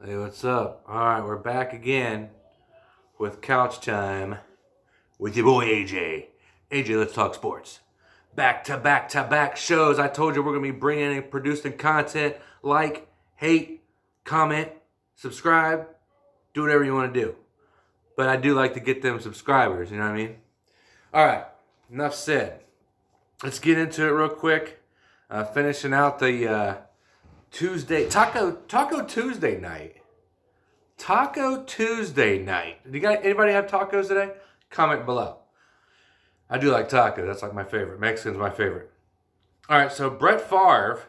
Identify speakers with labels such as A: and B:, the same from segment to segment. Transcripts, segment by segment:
A: Hey, what's up? All right, we're back again with Couch Time with your boy AJ. AJ, let's talk sports. Back to back to back shows. I told you we're going to be bringing and producing content. Like, hate, comment, subscribe, do whatever you want to do. But I do like to get them subscribers, you know what I mean? All right, enough said. Let's get into it real quick. Finishing out the Tuesday, Taco Tuesday night. Taco Tuesday night. Anybody have tacos today? Comment below. I do like tacos. That's like my favorite. Mexican's my favorite. All right, so Brett Favre,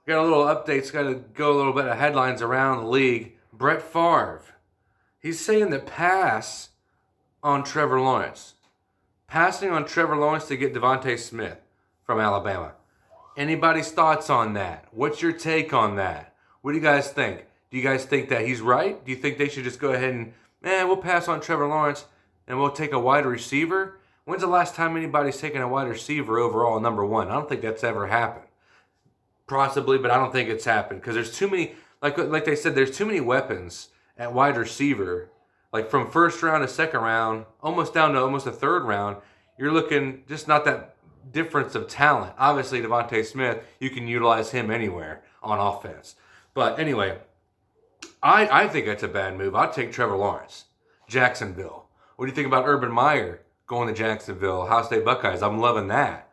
A: got a little updates, got to go a little bit of headlines around the league. Brett Favre, he's saying that pass on Trevor Lawrence. Passing on Trevor Lawrence to get Devontae Smith from Alabama. Anybody's thoughts on that? What's your take on that? What do you guys think? Do you guys think that he's right? Do you think they should just go ahead and, we'll pass on Trevor Lawrence and we'll take a wide receiver? When's the last time anybody's taken a wide receiver overall number one? I don't think that's ever happened. Possibly, but I don't think it's happened because there's too many, like they said, there's too many weapons at wide receiver. Like from first round to second round, almost down to almost a third round, you're looking just not that difference of talent. Obviously, Devontae Smith, you can utilize him anywhere on offense. But anyway, I think that's a bad move. I'd take Trevor Lawrence. Jacksonville. What do you think about Urban Meyer going to Jacksonville? Ohio State Buckeyes. I'm loving that.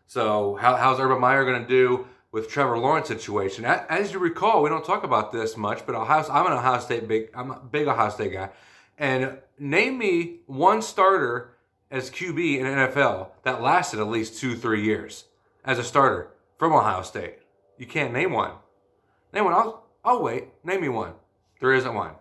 A: So how's Urban Meyer going to do with Trevor Lawrence situation? As you recall, we don't talk about this much, but I'm a big Ohio State guy. And name me one starter as QB in NFL that lasted at least 2-3 years as a starter from Ohio State. You can't name one. Name one. I'll wait. Name me one. There isn't one.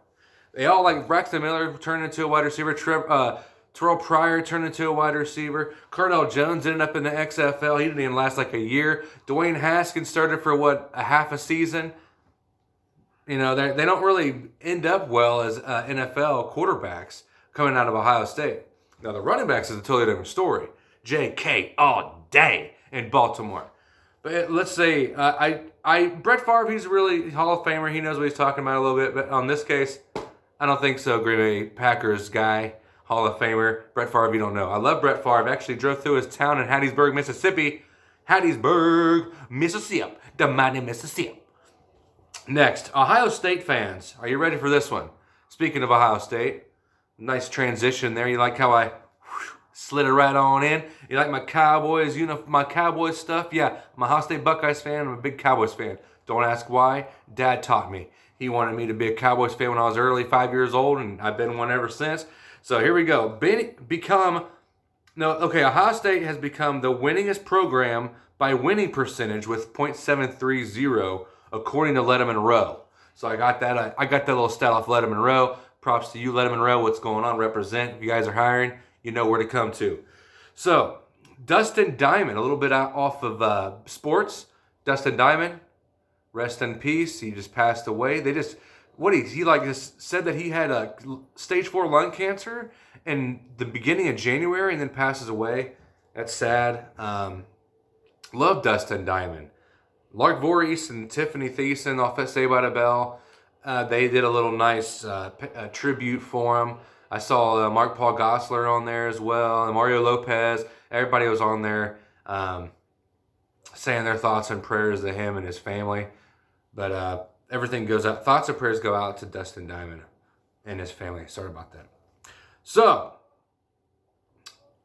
A: They all like Braxton Miller turned into a wide receiver. Terrell Pryor turned into a wide receiver. Cardell Jones ended up in the XFL. He didn't even last like a year. Dwayne Haskins started for a half a season. You know, they don't really end up well as NFL quarterbacks coming out of Ohio State. Now, the running backs is a totally different story. J.K. all day in Baltimore. But let's say, Brett Favre, he's really Hall of Famer. He knows what he's talking about a little bit. But on this case, I don't think so. Green Bay Packers guy, Hall of Famer. Brett Favre, you don't know. I love Brett Favre. Actually drove through his town in Hattiesburg, Mississippi. Hattiesburg, Mississippi. The mighty Mississippi. Next, Ohio State fans. Are you ready for this one? Speaking of Ohio State, nice transition there. You like how I slid it right on in? You like my Cowboys, my Cowboys stuff? Yeah, I'm a Ohio State Buckeyes fan. I'm a big Cowboys fan. Don't ask why. Dad taught me. He wanted me to be a Cowboys fan when I was early, 5 years old, and I've been one ever since. So here we go. Ohio State has become the winningest program by winning percentage with .730 according to Letterman Row. So I got that little stat off Letterman Row. Props to you, Letterman Row. What's going on? Represent. If you guys are hiring, you know where to come to. So Dustin Diamond, a little bit off of sports. Dustin Diamond, rest in peace. He just passed away. He just said that he had a stage 4 lung cancer in the beginning of January and then passes away. That's sad. Love Dustin Diamond. Lark Voorhees and Tiffany Thiessen off at Saved by the Bell. They did a little nice tribute for him. I saw Mark Paul Gosselaar on there as well, and Mario Lopez. Everybody was on there saying their thoughts and prayers to him and his family. But everything goes out. Thoughts and prayers go out to Dustin Diamond and his family. Sorry about that. So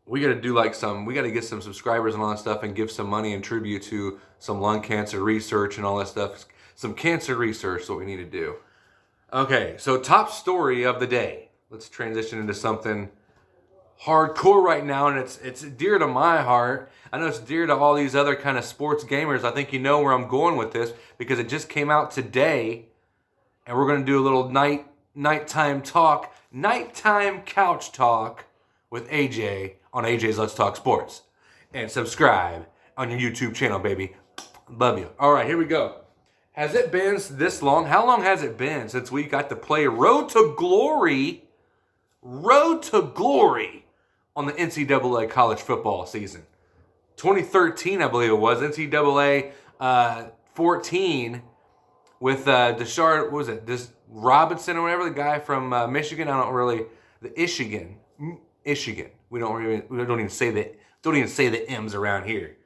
A: we got to get some subscribers and all that stuff and give some money in tribute to some lung cancer research and all that stuff. Some cancer research is what we need to do. Okay, so top story of the day. Let's transition into something hardcore right now, and it's dear to my heart. I know it's dear to all these other kind of sports gamers. I think you know where I'm going with this because it just came out today, and we're going to do a little nighttime couch talk with AJ on AJ's Let's Talk Sports. And subscribe on your YouTube channel, baby. Love you. All right, here we go. Has it been this long? How long has it been since we got to play Road to Glory on the NCAA college football season? 2013, I believe it was. NCAA 14 with Deshard, what was it? This Robinson or whatever, the guy from Michigan. The Michigan. We don't even say the M's around here.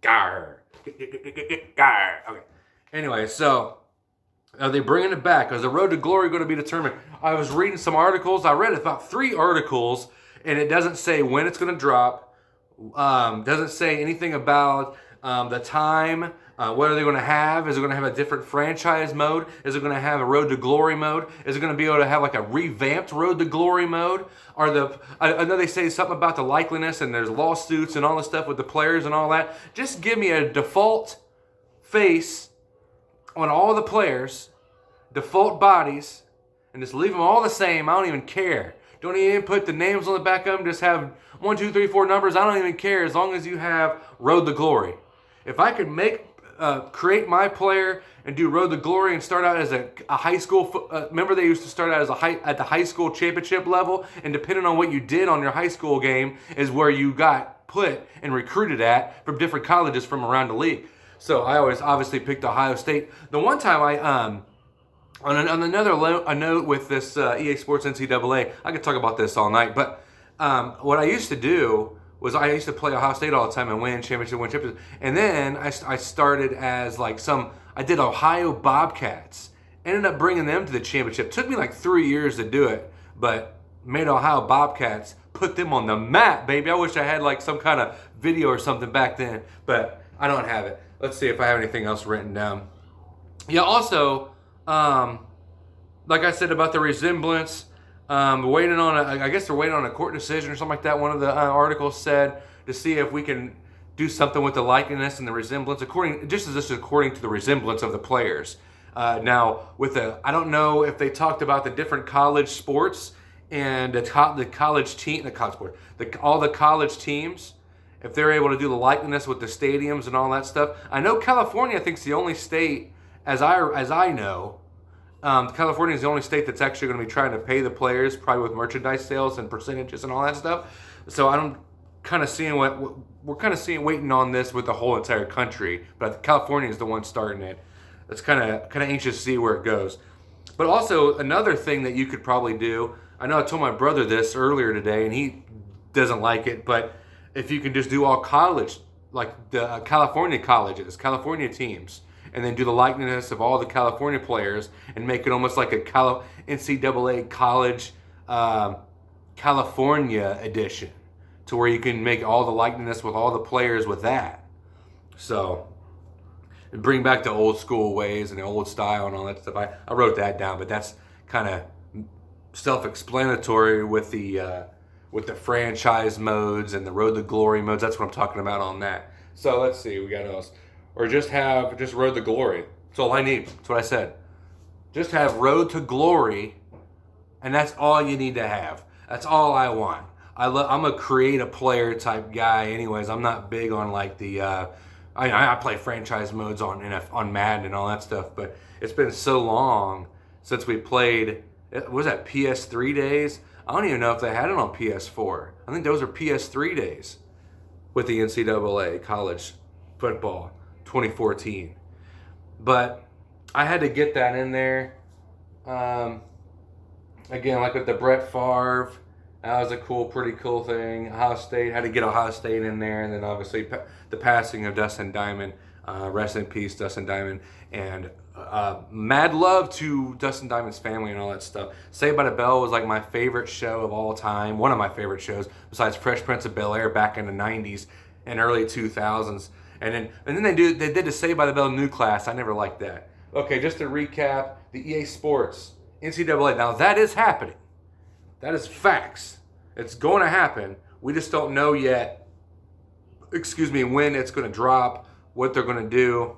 A: Gar. Okay. Anyway, so are they bringing it back? Is the road to glory going to be determined? I was reading some articles. I read about 3 articles, and it doesn't say when it's going to drop. Doesn't say anything about the time. What are they going to have? Is it going to have a different franchise mode? Is it going to have a road to glory mode? Is it going to be able to have like a revamped road to glory mode? I know they say something about the likeliness and there's lawsuits and all this stuff with the players and all that. Just give me a default face on all the players, default bodies, and just leave them all the same. I don't even care. Don't even put the names on the back of them. Just have 1, 2, 3, 4 numbers. I don't even care as long as you have road to glory. If I could create my player and do road to glory and start out as a high school. Remember they used to start out as at the high school championship level, and depending on what you did on your high school game is where you got put and recruited at from different colleges from around the league. So I always obviously picked Ohio State. The one time I on another note with this EA Sports NCAA, I could talk about this all night, but what I used to do was I used to play Ohio State all the time and win championship. And then I started as I did Ohio Bobcats. Ended up bringing them to the championship. Took me like 3 years to do it, but made Ohio Bobcats, put them on the map, baby. I wish I had like some kind of video or something back then, but I don't have it. Let's see if I have anything else written down. Yeah, also, like I said about the resemblance, waiting on I guess they're waiting on a court decision or something like that. One of the articles said to see if we can do something with the likeness and the resemblance, according to the resemblance of the players. Now, I don't know if they talked about the different college sports and the college team, all the college teams, if they're able to do the likeness with the stadiums and all that stuff. I know California, I think, is the only state, as I know. California is the only state that's actually going to be trying to pay the players, probably with merchandise sales and percentages and all that stuff. So I'm kind of seeing waiting on this with the whole entire country. But California is the one starting it. It's kind of anxious to see where it goes. But also another thing that you could probably do. I know I told my brother this earlier today, and he doesn't like it. But if you can just do all college, like the California colleges, California teams, and then do the likeness of all the California players and make it almost like a NCAA college California edition, to where you can make all the likeness with all the players with that. So bring back the old school ways and the old style and all that stuff. I wrote that down, but that's kind of self-explanatory with the franchise modes and the road to glory modes. That's what I'm talking about on that. So let's see, we got else. Or just road to glory. That's all I need. That's what I said. Just have road to glory, and that's all you need to have. That's all I want. I'm a create a player type guy anyways. I'm not big on like the I play franchise modes on Madden and all that stuff, but it's been so long since we played. What was that, PS3 days? I don't even know if they had it on PS4. I think those are PS3 days with the NCAA college football 2014. But I had to get that in there. Again, like with the Brett Favre, that was a pretty cool thing. Ohio State, had to get Ohio State in there. And then obviously the passing of Dustin Diamond. Rest in peace, Dustin Diamond. And mad love to Dustin Diamond's family and all that stuff. Saved by the Bell was like my favorite show of all time. One of my favorite shows, besides Fresh Prince of Bel-Air back in the 90s and early 2000s. And then they did the Saved by the Bell new class. I never liked that. Okay, just to recap, the EA Sports, NCAA. Now that is happening. That is facts. It's going to happen. We just don't know yet, when it's going to drop, what they're going to do,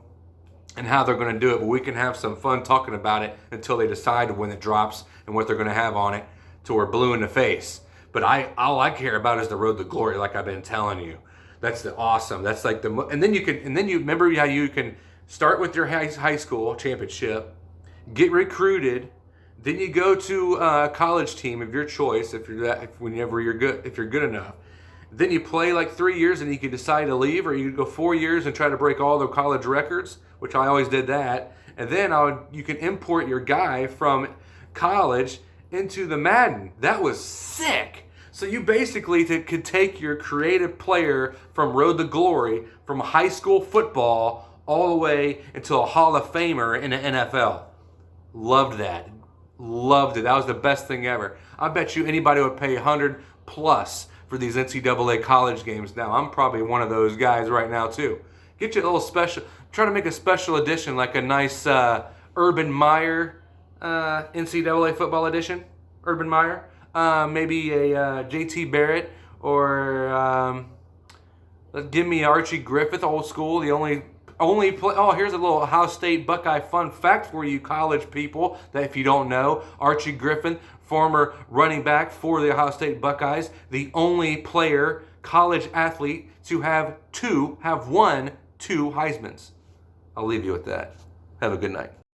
A: and how they're going to do it. But we can have some fun talking about it until they decide when it drops and what they're going to have on it, till we're blue in the face. But all I care about is the road to glory, like I've been telling you. That's the awesome. That's like and then you remember how you can start with your high school championship, get recruited, then you go to a college team of your choice if you're good enough. Then you play like 3 years and you can decide to leave, or you could go 4 years and try to break all the college records, which I always did that. And then you can import your guy from college into the Madden. That was sick. So you basically could take your creative player from Road to Glory, from high school football, all the way into a Hall of Famer in the NFL. Loved that. Loved it. That was the best thing ever. I bet you anybody would pay 100 plus for these NCAA college games now. I'm probably one of those guys right now too. Get you a little special, try to make a special edition, like a nice Urban Meyer NCAA football edition. Urban Meyer. Maybe a JT Barrett, or give me Archie Griffith, old school. The only play. Oh, here's a little Ohio State Buckeye fun fact for you college people that if you don't know, Archie Griffin, former running back for the Ohio State Buckeyes, the only player, college athlete to have won 2 Heismans. I'll leave you with that. Have a good night.